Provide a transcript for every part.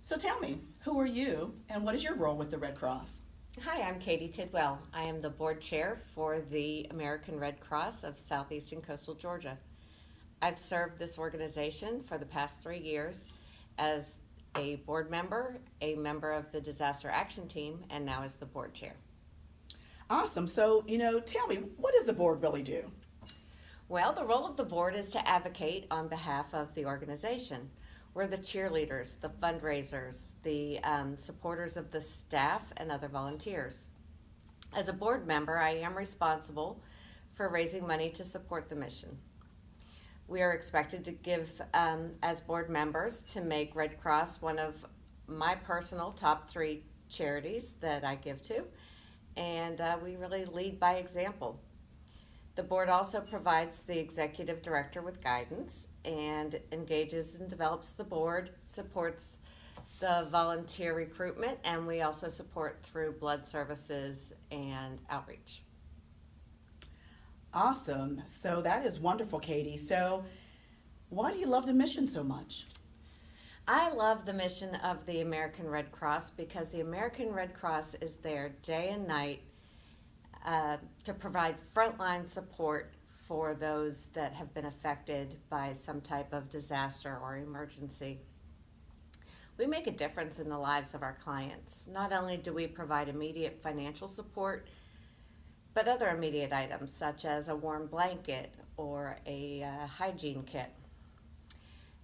So tell me, who are you and what is your role with the Red Cross? Hi, I'm Katie Tidwell. I am the board chair for the American Red Cross of Southeastern Coastal Georgia. I've served this organization for the past 3 years as a board member, a member of the disaster action team, and now as the board chair. Awesome. So, tell me, what does the board really do? Well, the role of the board is to advocate on behalf of the organization. We're the cheerleaders, the fundraisers, the supporters of the staff and other volunteers. As a board member, I am responsible for raising money to support the mission. We are expected to give, as board members, to make Red Cross one of my personal top three charities that I give to, and we really lead by example. The board also provides the executive director with guidance and engages and develops the board, supports the volunteer recruitment, and we also support through blood services and outreach. Awesome. So that is wonderful, Katie. So, why do you love the mission so much? I love the mission of the American Red Cross because the American Red Cross is there day and night to provide frontline support for those that have been affected by some type of disaster or emergency. We make a difference in the lives of our clients. Not only do we provide immediate financial support, but other immediate items such as a warm blanket or a hygiene kit.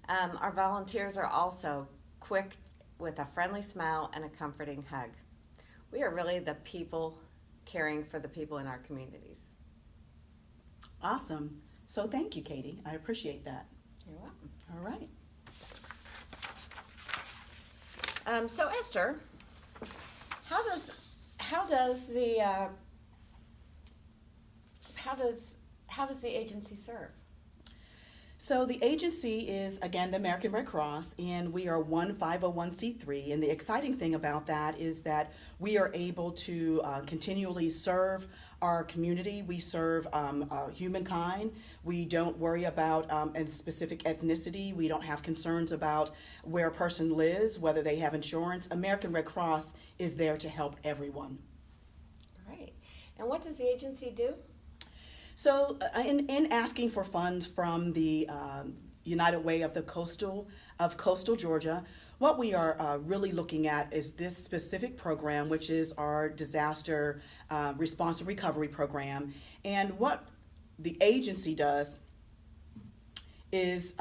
Our volunteers are also quick with a friendly smile and a comforting hug. We are really the people caring for the people in our communities. Awesome. So, thank you, Katie. I appreciate that. You're welcome. All right. So Esther, how does the how does the agency serve? So the agency is, again, the American Red Cross, and we are one 501c3. And the exciting thing about that is that we are able to continually serve our community. We serve humankind. We don't worry about a specific ethnicity. We don't have concerns about where a person lives, whether they have insurance. American Red Cross is there to help everyone. Great. And what does the agency do? So, in asking for funds from the United Way of Coastal Georgia, what we are really looking at is this specific program, which is our disaster response and recovery program. And what the agency does is,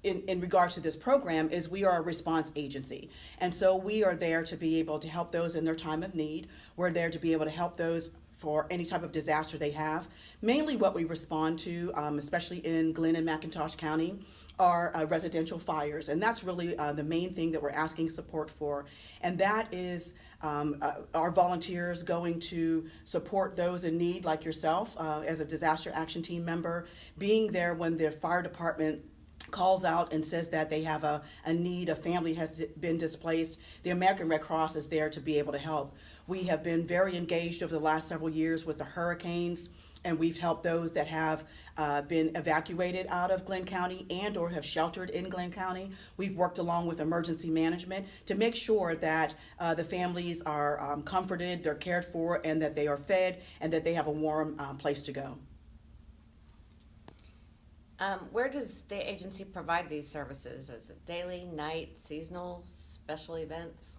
in regards to this program, is we are a response agency. And so we are there to be able to help those in their time of need. We're there to be able to help those for any type of disaster they have. Mainly what we respond to, especially in Glenn and McIntosh County, are residential fires. And that's really the main thing that we're asking support for. And that is our volunteers going to support those in need like yourself as a disaster action team member, being there when the fire department calls out and says that they have a need, a family has been displaced. The American Red Cross is there to be able to help. We have been very engaged over the last several years with the hurricanes, and we've helped those that have been evacuated out of Glenn County and or have sheltered in Glenn County. We've worked along with emergency management to make sure that the families are comforted, they're cared for, and that they are fed, and that they have a warm place to go. Where does the agency provide these services? Is it daily, night, seasonal, special events?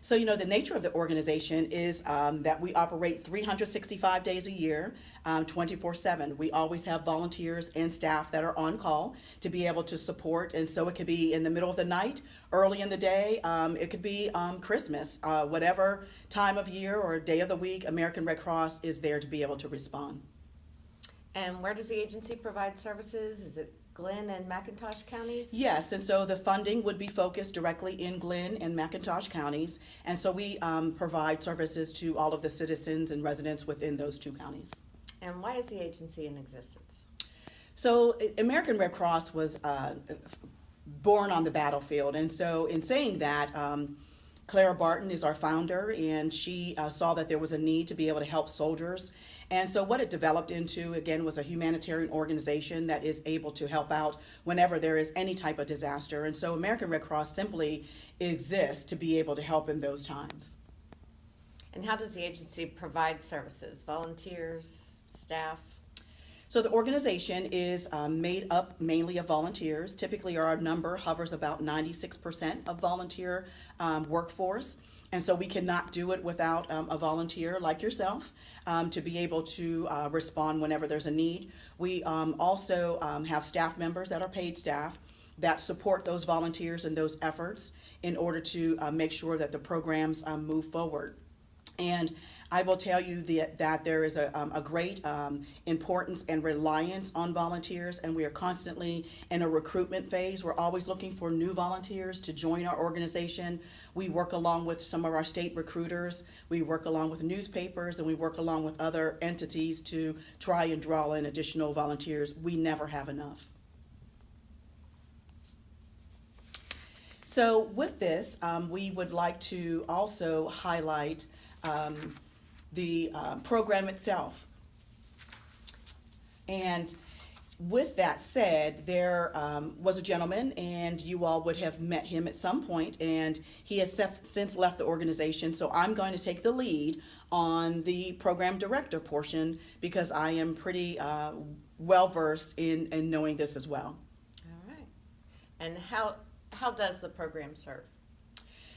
So, the nature of the organization is that we operate 365 days a year, 24/7. We always have volunteers and staff that are on call to be able to support. And so it could be in the middle of the night, early in the day. It could be Christmas, whatever time of year or day of the week, American Red Cross is there to be able to respond. And where does the agency provide services? Is it Glenn and McIntosh counties? Yes, and so the funding would be focused directly in Glenn and McIntosh counties. And so we provide services to all of the citizens and residents within those two counties. And why is the agency in existence? So American Red Cross was born on the battlefield. And so in saying that, Clara Barton is our founder, and she saw that there was a need to be able to help soldiers. And so what it developed into, again, was a humanitarian organization that is able to help out whenever there is any type of disaster. And so American Red Cross simply exists to be able to help in those times. And how does the agency provide services? Volunteers, staff? So the organization is made up mainly of volunteers. Typically, our number hovers about 96% of volunteer workforce. And so we cannot do it without a volunteer like yourself to be able to respond whenever there's a need. We also have staff members that are paid staff that support those volunteers and those efforts in order to make sure that the programs move forward. And I will tell you that there is a great importance and reliance on volunteers, and we are constantly in a recruitment phase. We're always looking for new volunteers to join our organization. We work along with some of our state recruiters, we work along with newspapers, and we work along with other entities to try and draw in additional volunteers. We never have enough. So with this, we would like to also highlight the program itself. And with that said, there was a gentleman, and you all would have met him at some point, and he has since left the organization. So I'm going to take the lead on the program director portion because I am pretty well versed in knowing this as well. All right. And how does the program serve?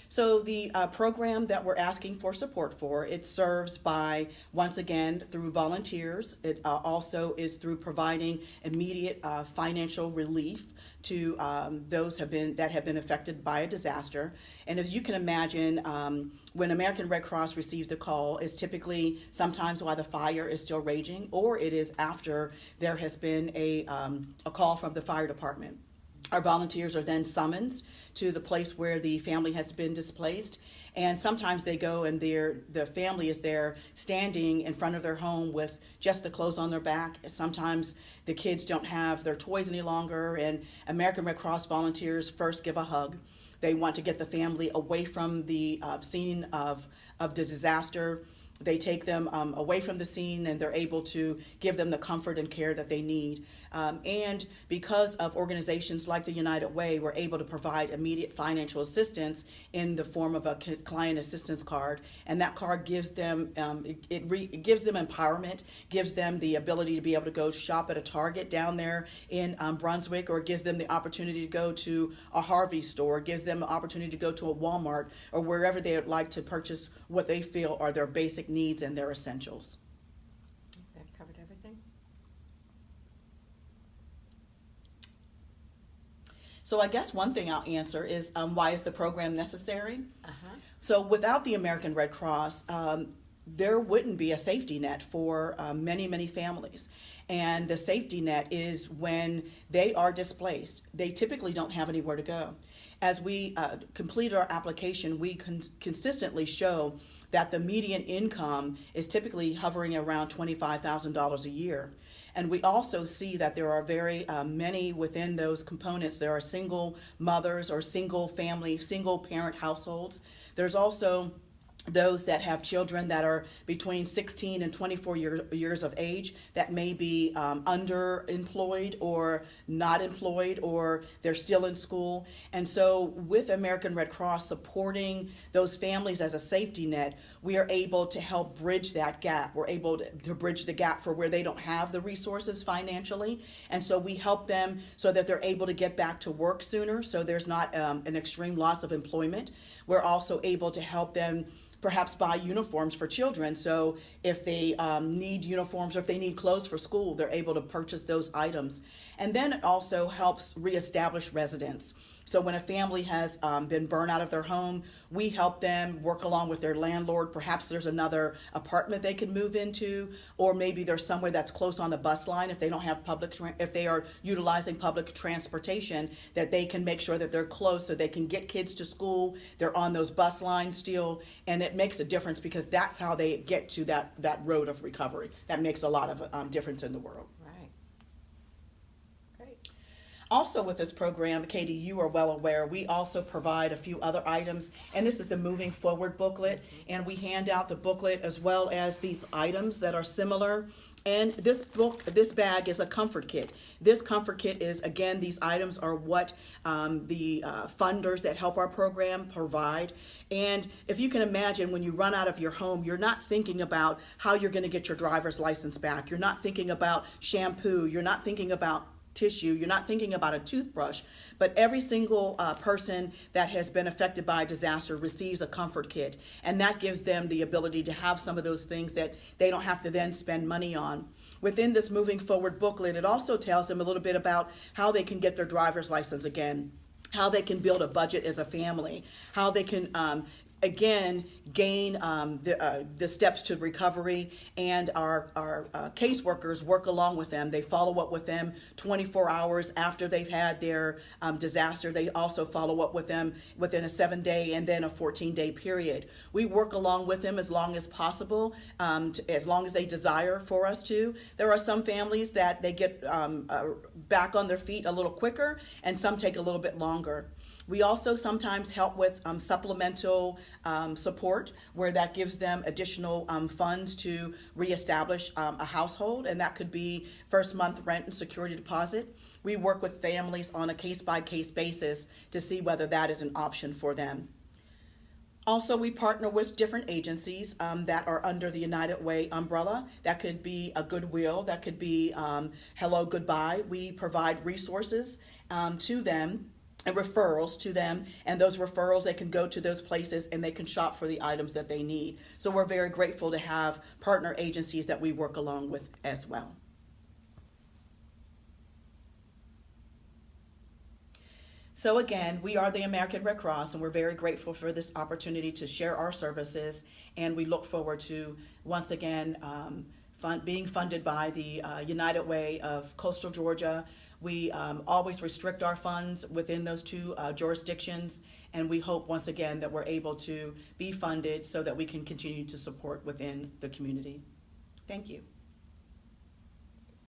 So the program that we're asking for support for, it serves by, once again, through volunteers. It also is through providing immediate financial relief to those that have been affected by a disaster. And as you can imagine, when American Red Cross receives the call, it's typically sometimes while the fire is still raging, or it is after there has been a call from the fire department. Our volunteers are then summoned to the place where the family has been displaced, and sometimes they go and the family is there standing in front of their home with just the clothes on their back. Sometimes the kids don't have their toys any longer, and American Red Cross volunteers first give a hug. They want to get the family away from the scene of the disaster. They take them away from the scene, and they're able to give them the comfort and care that they need. And because of organizations like the United Way, we're able to provide immediate financial assistance in the form of a client assistance card. And that card gives them, it gives them empowerment, gives them the ability to be able to go shop at a Target down there in Brunswick, or gives them the opportunity to go to a Harvey store, gives them the opportunity to go to a Walmart, or wherever they would like to purchase what they feel are their basic needs and their essentials. I've covered everything. So I guess one thing I'll answer is why is the program necessary? Uh-huh. So without the American Red Cross, there wouldn't be a safety net for many, many families. And the safety net is when they are displaced. They typically don't have anywhere to go. As we complete our application, we consistently show that the median income is typically hovering around $25,000 a year. And we also see that there are very many within those components. There are single mothers or single family, single parent households. There's also those that have children that are between 16 and 24 years of age that may be underemployed or not employed, or they're still in school. And so with American Red Cross supporting those families as a safety net, we are able to help bridge that gap. We're able to bridge the gap for where they don't have the resources financially. And so we help them so that they're able to get back to work sooner, so there's not an extreme loss of employment. We're also able to help them perhaps buy uniforms for children. So if they need uniforms, or if they need clothes for school, they're able to purchase those items. And then it also helps reestablish residence. So when a family has been burned out of their home, we help them work along with their landlord. Perhaps there's another apartment they can move into, or maybe there's somewhere that's close on the bus line if they don't have if they are utilizing public transportation, that they can make sure that they're close so they can get kids to school. They're on those bus lines still, and it makes a difference because that's how they get to that road of recovery. That makes a lot of difference in the world. Right. Great. Also with this program, Katie, you are well aware, we also provide a few other items, and this is the Moving Forward booklet, and we hand out the booklet as well as these items that are similar. And this bag is a comfort kit. This comfort kit is, again, these items are what the funders that help our program provide. And if you can imagine, when you run out of your home, you're not thinking about how you're going to get your driver's license back. You're not thinking about shampoo. You're not thinking about tissue. You're not thinking about a toothbrush, but every single person that has been affected by a disaster receives a comfort kit, and that gives them the ability to have some of those things that they don't have to then spend money on. Within this Moving Forward booklet, it also tells them a little bit about how they can get their driver's license again, how they can build a budget as a family, how they can again gain the steps to recovery, and our caseworkers work along with them. They follow up with them 24 hours after they've had their disaster. They also follow up with them within a 7-day and then a 14-day period. We work along with them as long as possible, as long as they desire for us to. There are some families that they get back on their feet a little quicker, and some take a little bit longer. We also sometimes help with supplemental support, where that gives them additional funds to reestablish a household, and that could be first month rent and security deposit. We work with families on a case-by-case basis to see whether that is an option for them. Also, we partner with different agencies that are under the United Way umbrella. That could be a Goodwill, that could be Hello Goodbye. We provide resources to them and referrals to them, and those referrals, they can go to those places and they can shop for the items that they need. So we're very grateful to have partner agencies that we work along with as well. So again, we are the American Red Cross, and we're very grateful for this opportunity to share our services, and we look forward to, once again, being funded by the United Way of Coastal Georgia. We always restrict our funds within those two jurisdictions, and we hope once again that we're able to be funded so that we can continue to support within the community. Thank you.